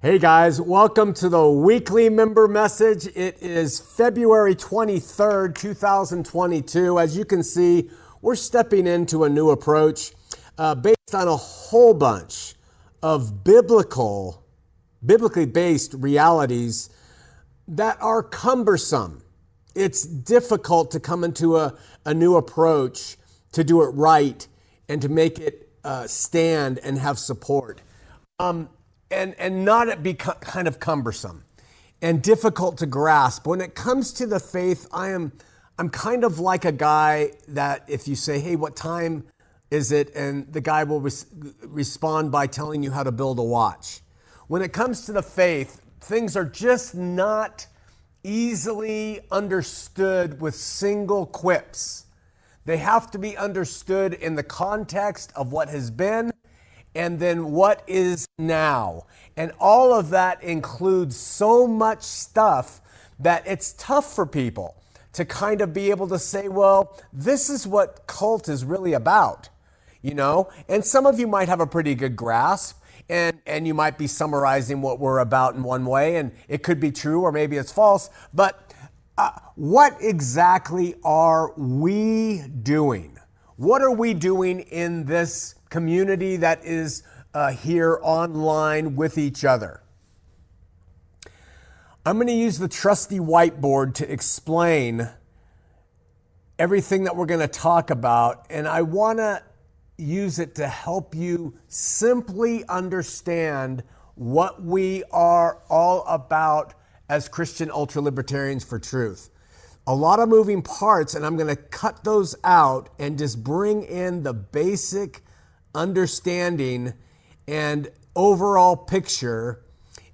Hey guys, welcome to the weekly member message. It is February 23rd, 2022. As you can see, we're stepping into a new approach based on a whole bunch of biblically based realities that are cumbersome. It's difficult to come into a new approach, to do it right, and to make it stand and have support. And not it be kind of cumbersome and difficult to grasp. When it comes to the faith, I'm kind of like a guy that if you say, hey, what time is it? And the guy will respond by telling you how to build a watch. When it comes to the faith, things are just not easily understood with single quips. They have to be understood in the context of what has been and then what is now. And all of that includes so much stuff that it's tough for people to kind of be able to say, well, this is what cult is really about, you know? And some of you might have a pretty good grasp and you might be summarizing what we're about in one way, and it could be true or maybe it's false, but what exactly are we doing? What are we doing in this community that is here online with each other? I'm going to use the trusty whiteboard to explain everything that we're going to talk about, and I want to use it to help you simply understand what we are all about as Christian ultra-libertarians for truth. A lot of moving parts, and I'm going to cut those out and just bring in the basic understanding and overall picture.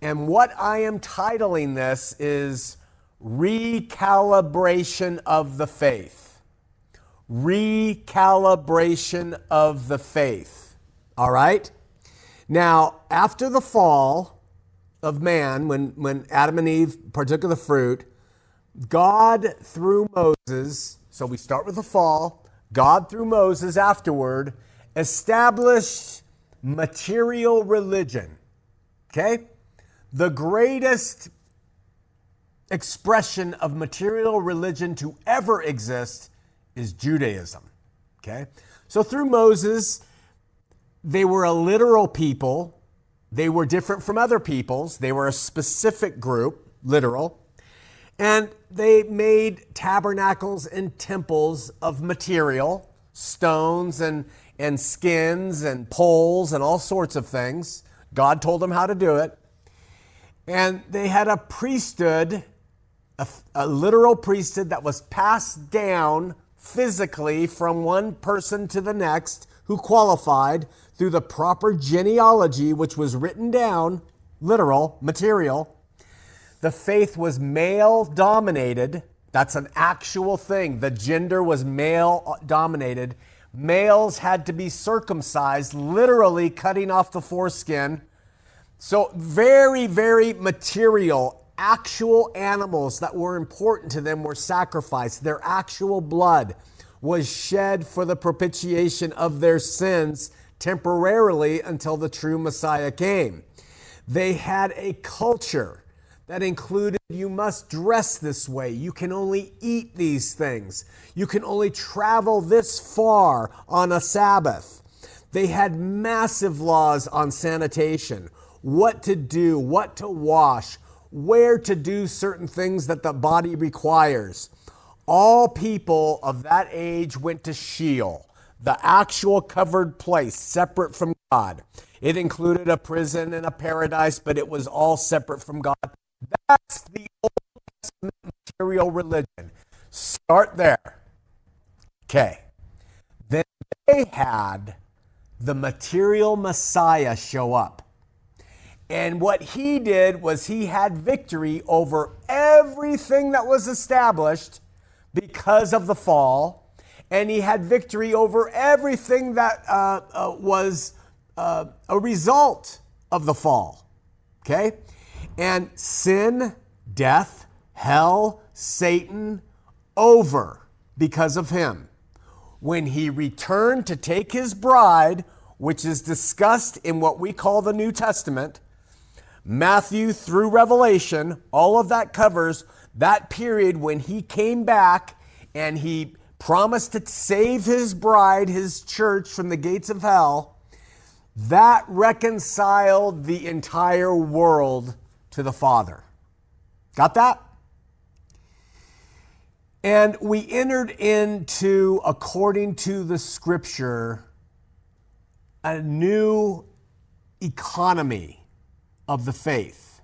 And what I am titling this is Recalibration of the Faith. Recalibration of the faith. All right? Now, after the fall of man, when Adam and Eve partook of the fruit, God, through Moses, so we start with the fall, God, through Moses afterward, established material religion, okay? The greatest expression of material religion to ever exist is Judaism, okay? So through Moses, they were a literal people. They were different from other peoples. They were a specific group, literal. And they made tabernacles and temples of material, stones and skins and poles and all sorts of things. God told them how to do it. And they had a priesthood, a literal priesthood that was passed down physically from one person to the next who qualified through the proper genealogy, which was written down, literal, material. The faith was male dominated. That's an actual thing. The gender was male dominated. Males had to be circumcised, literally cutting off the foreskin. So very, very material, actual animals that were important to them were sacrificed. Their actual blood was shed for the propitiation of their sins temporarily until the true Messiah came. They had a culture that included you must dress this way. You can only eat these things. You can only travel this far on a Sabbath. They had massive laws on sanitation, what to do, what to wash, where to do certain things that the body requires. All people of that age went to Sheol, the actual covered place, separate from God. It included a prison and a paradise, but it was all separate from God. That's the Old Testament material religion. Start there. Okay. Then they had the material Messiah show up. And what he did was he had victory over everything that was established because of the fall. And he had victory over everything that was a result of the fall. Okay? And sin, death, hell, Satan, over because of him. When he returned to take his bride, which is discussed in what we call the New Testament, Matthew through Revelation, all of that covers that period when he came back and he promised to save his bride, his church, from the gates of hell. That reconciled the entire world to the Father. Got that? And we entered into, according to the scripture, a new economy of the faith.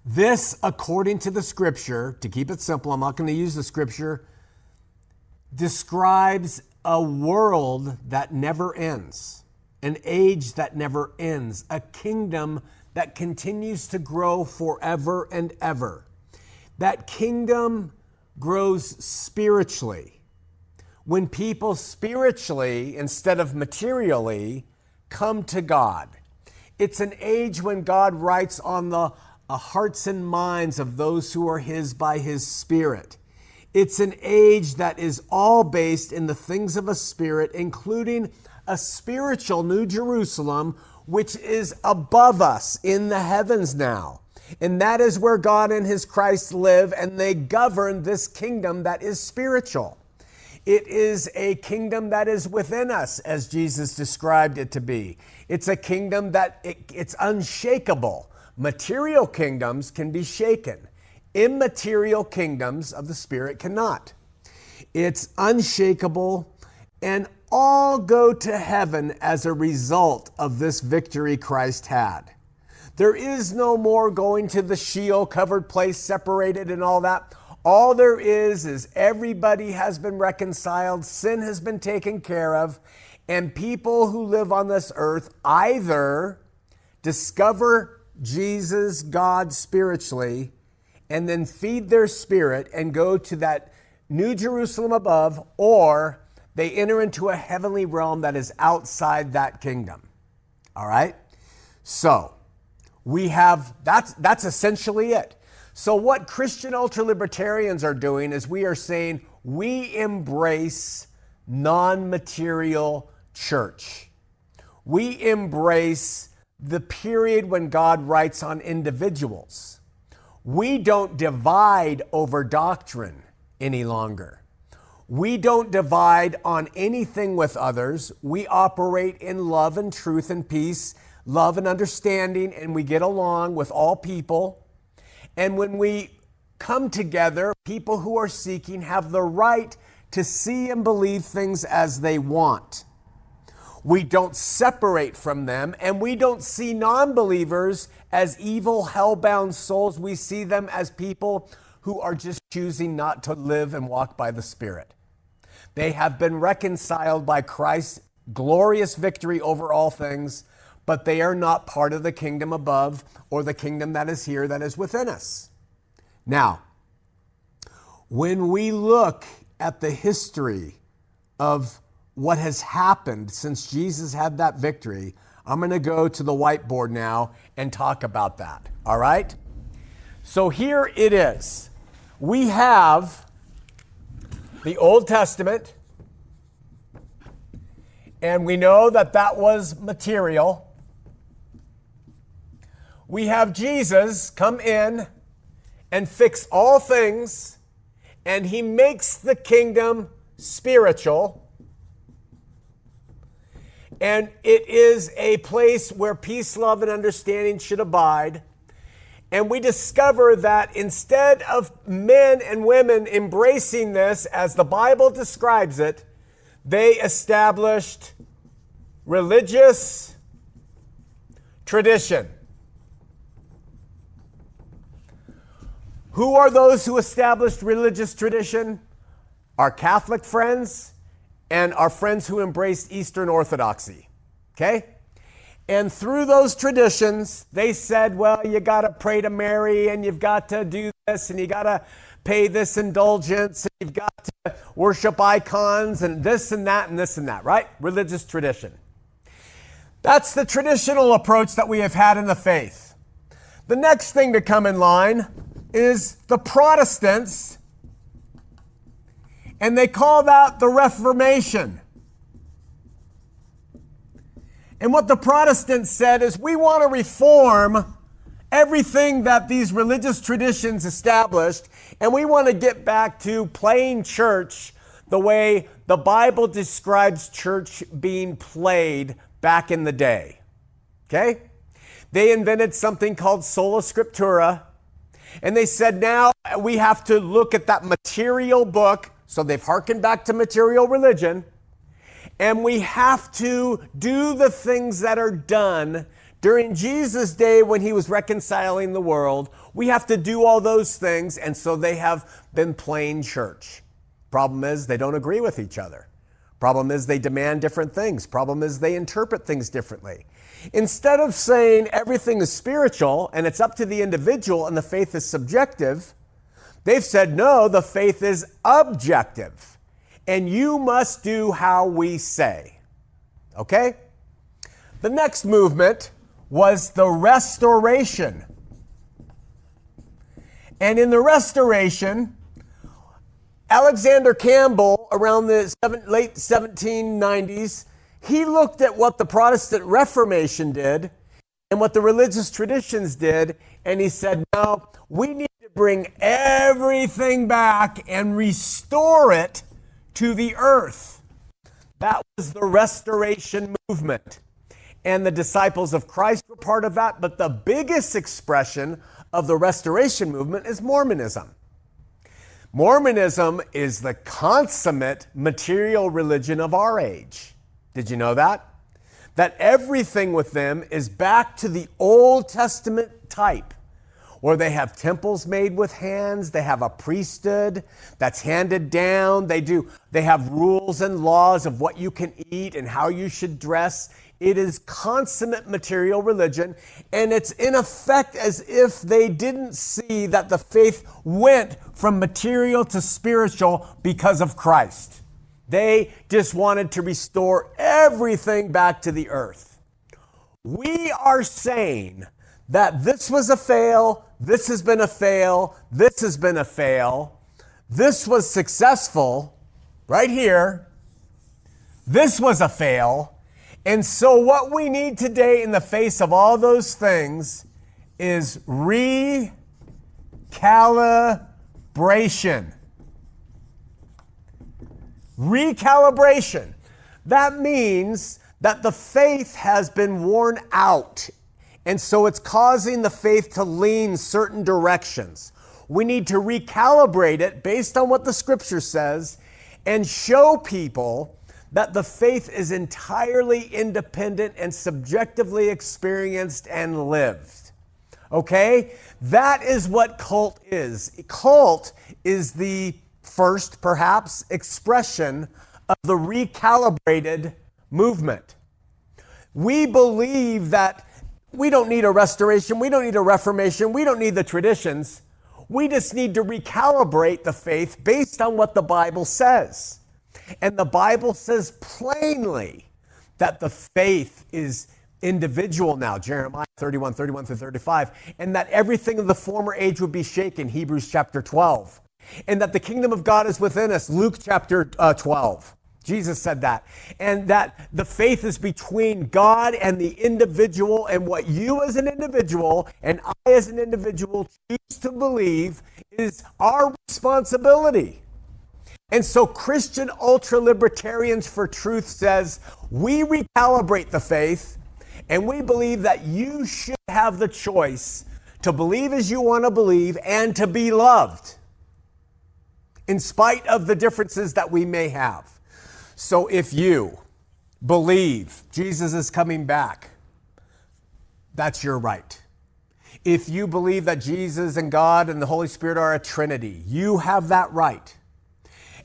This, according to the scripture, to keep it simple, I'm not going to use the scripture, describes a world that never ends, an age that never ends, a kingdom that continues to grow forever and ever. That kingdom grows spiritually. When people spiritually, instead of materially, come to God. It's an age when God writes on the hearts and minds of those who are His by His Spirit. It's an age that is all based in the things of a spirit, including a spiritual New Jerusalem, which is above us in the heavens now. And that is where God and His Christ live, and they govern this kingdom that is spiritual. It is a kingdom that is within us, as Jesus described it to be. It's a kingdom that it's unshakable. Material kingdoms can be shaken. Immaterial kingdoms of the Spirit cannot. It's unshakable, and all go to heaven as a result of this victory Christ had. There is no more going to the Sheol covered place, separated and all that. All there is everybody has been reconciled, sin has been taken care of, and people who live on this earth either discover Jesus, God, spiritually, and then feed their spirit and go to that New Jerusalem above, or they enter into a heavenly realm that is outside that kingdom. All right? So, we have, that's essentially it. So what Christian ultra-libertarians are doing is we are saying we embrace non-material church. We embrace the period when God writes on individuals. We don't divide over doctrine any longer. We don't divide on anything with others. We operate in love and truth and peace, love and understanding, and we get along with all people. And when we come together, people who are seeking have the right to see and believe things as they want. We don't separate from them, and we don't see non-believers as evil, hell-bound souls. We see them as people who are just choosing not to live and walk by the Spirit. They have been reconciled by Christ's glorious victory over all things, but they are not part of the kingdom above or the kingdom that is here that is within us. Now, when we look at the history of what has happened since Jesus had that victory, I'm going to go to the whiteboard now and talk about that. All right? So here it is. We have the Old Testament, and we know that that was material. We have Jesus come in and fix all things, and He makes the kingdom spiritual. And it is a place where peace, love, and understanding should abide. And we discover that instead of men and women embracing this as the Bible describes it, they established religious tradition. Who are those who established religious tradition? Our Catholic friends and our friends who embraced Eastern Orthodoxy. Okay? And through those traditions, they said, well, you got to pray to Mary, and you've got to do this, and you got to pay this indulgence, and you've got to worship icons, and this and that, and this and that, right? Religious tradition. That's the traditional approach that we have had in the faith. The next thing to come in line is the Protestants, and they call that the Reformation. And what the Protestants said is, we want to reform everything that these religious traditions established, and we want to get back to playing church the way the Bible describes church being played back in the day. Okay? They invented something called sola scriptura, and they said now we have to look at that material book, so they've hearkened back to material religion, and we have to do the things that are done during Jesus' day when he was reconciling the world. We have to do all those things, and so they have been playing church. Problem is, they don't agree with each other. Problem is, they demand different things. Problem is, they interpret things differently. Instead of saying everything is spiritual and it's up to the individual and the faith is subjective, they've said, no, the faith is objective. And you must do how we say. Okay? The next movement was the Restoration. And in the Restoration, Alexander Campbell, around the late 1790s, he looked at what the Protestant Reformation did and what the religious traditions did, and he said, no, we need to bring everything back and restore it to the earth. That was the Restoration movement. And the disciples of Christ were part of that, but the biggest expression of the Restoration movement is Mormonism. Mormonism is the consummate material religion of our age. Did you know that? That everything with them is back to the Old Testament type, where they have temples made with hands, they have a priesthood that's handed down, they have rules and laws of what you can eat and how you should dress. It is consummate material religion, and it's in effect as if they didn't see that the faith went from material to spiritual because of Christ. They just wanted to restore everything back to the earth. We are saying that this was a fail, this has been a fail, this has been a fail, this was successful right here, this was a fail. And so what we need today in the face of all those things is recalibration. Recalibration. That means that the faith has been worn out, and so it's causing the faith to lean certain directions. We need to recalibrate it based on what the scripture says and show people that the faith is entirely independent and subjectively experienced and lived. Okay? That is what cult is. Cult is the first, perhaps, expression of the recalibrated movement. We believe that we don't need a restoration, we don't need a reformation, we don't need the traditions. We just need to recalibrate the faith based on what the Bible says. And the Bible says plainly that the faith is individual now, Jeremiah 31 through 35, and that everything of the former age would be shaken, Hebrews chapter 12, and that the kingdom of God is within us, Luke chapter 12. Jesus said that. And that the faith is between God and the individual, and what you as an individual and I as an individual choose to believe is our responsibility. And so Christian ultra-libertarians for truth says, we recalibrate the faith, and we believe that you should have the choice to believe as you want to believe and to be loved, in spite of the differences that we may have. So if you believe Jesus is coming back, that's your right. If you believe that Jesus and God and the Holy Spirit are a Trinity, you have that right.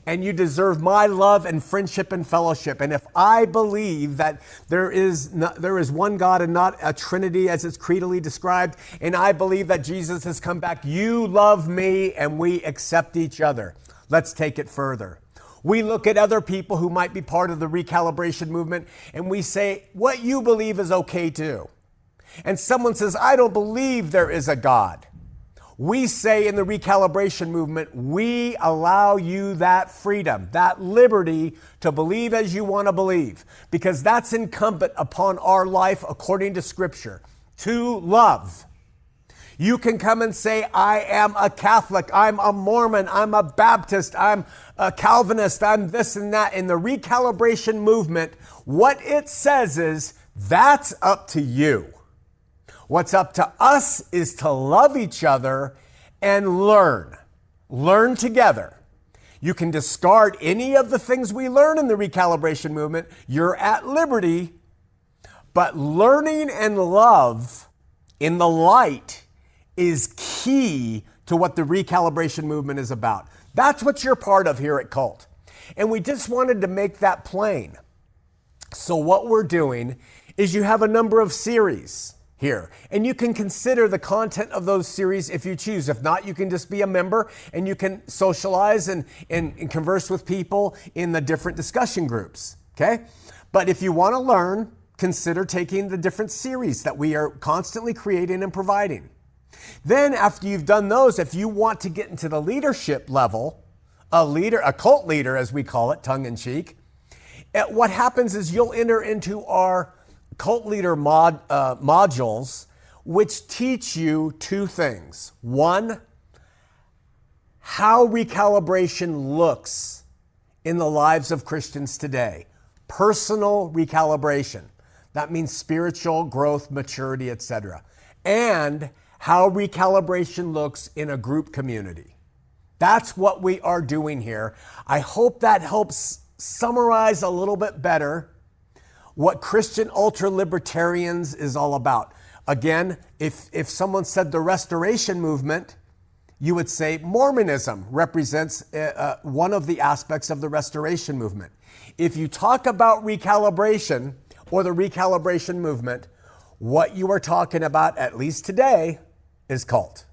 And you deserve my love and friendship and fellowship. And if I believe that there is one God and not a Trinity as it's creedally described, and I believe that Jesus has come back, you love me and we accept each other. Let's take it further. We look at other people who might be part of the recalibration movement and we say, what you believe is okay too. And someone says, I don't believe there is a God. We say in the recalibration movement, we allow you that freedom, that liberty to believe as you want to believe, because that's incumbent upon our life according to Scripture, to love. You can come and say, I am a Catholic, I'm a Mormon, I'm a Baptist, I'm a Calvinist, I'm this and that. In the recalibration movement, what it says is, that's up to you. What's up to us is to love each other and learn. Learn together. You can discard any of the things we learn in the recalibration movement. You're at liberty. But learning and love in the light is key to what the recalibration movement is about. That's what you're part of here at Cult. And we just wanted to make that plain. So what we're doing is you have a number of series here, and you can consider the content of those series if you choose. If not, you can just be a member and you can socialize and converse with people in the different discussion groups, okay? But if you want to learn, consider taking the different series that we are constantly creating and providing. Then after you've done those, if you want to get into the leadership level, a cult leader as we call it, tongue in cheek, what happens is you'll enter into our cult leader modules, which teach you two things. One, how recalibration looks in the lives of Christians today. Personal recalibration. That means spiritual growth, maturity, etc. And how recalibration looks in a group community. That's what we are doing here. I hope that helps summarize a little bit better what Christian ultra-libertarians is all about. Again, if someone said the restoration movement, you would say Mormonism represents one of the aspects of the restoration movement. If you talk about recalibration or the recalibration movement, what you are talking about, at least today, is cult.